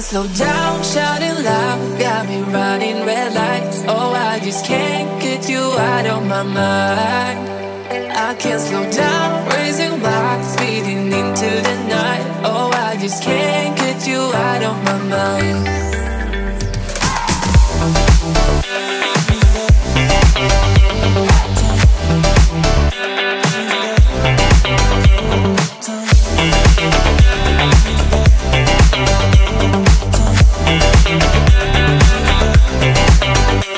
can't slow down, shouting loud, got me running red lights. Oh, I just can't get you out of my mind. I can't slow down, raising rocks, speeding into the night. Oh, I just can't get you out of my mind.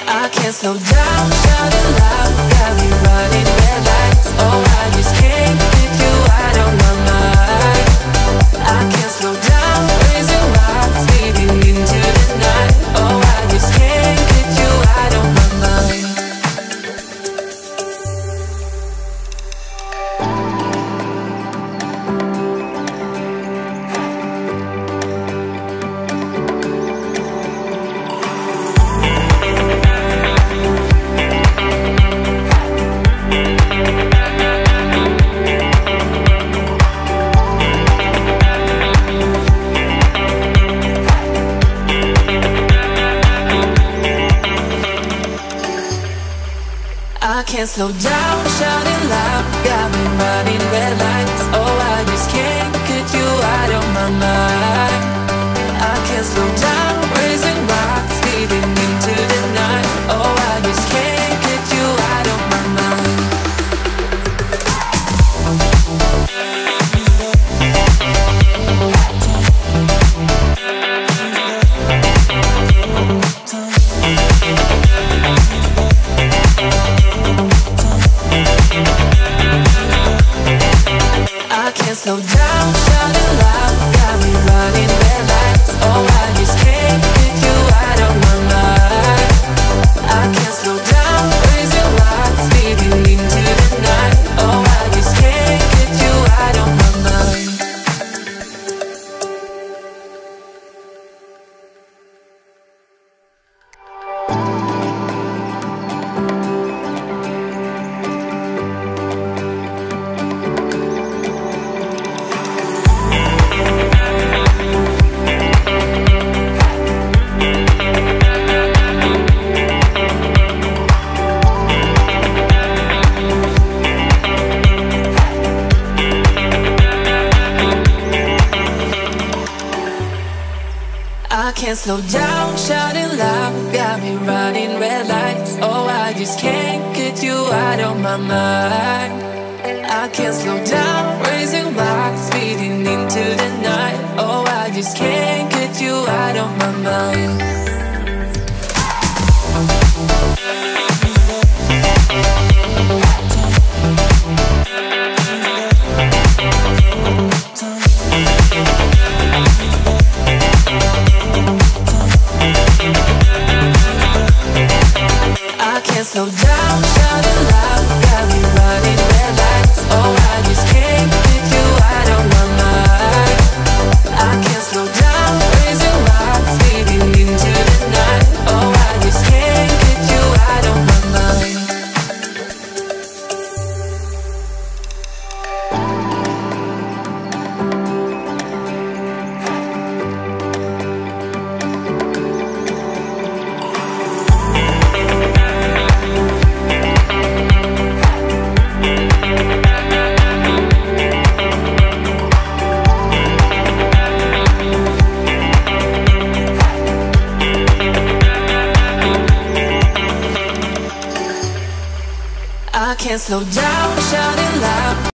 I can't slow down, shouting loud, got me running red lights. Oh, I just can't get you out of my mind. I can't slow down, raising rocks, speeding into the night. Oh, I just can't get you out of my mind. I can't slow down, shouting loud, got me running red lights. Oh, I just can't get you out of my mind. I can't slow down, raising rocks, speeding into the night. Oh, I just can't get you out of my mind. I can't slow down, shouting loud, got me running red lights. Oh, I just can't get you out of my mind. I can't slow down, raising rocks, speeding into the night. Oh, I just can't get you out of my mind. I can't slow down, shouting loud, got me running red lights. Oh, I just can't get you out of my mind. I can't slow down, raising rocks, speeding into the night. Oh, I just can't get you out of my mind. I can't slow down, shouting loud, got me running red lights. Oh, I just can't get you out of my mind. I can't slow down, raising rocks, speeding into the night. Oh, I just can't get you out of my mind. I can't slow down,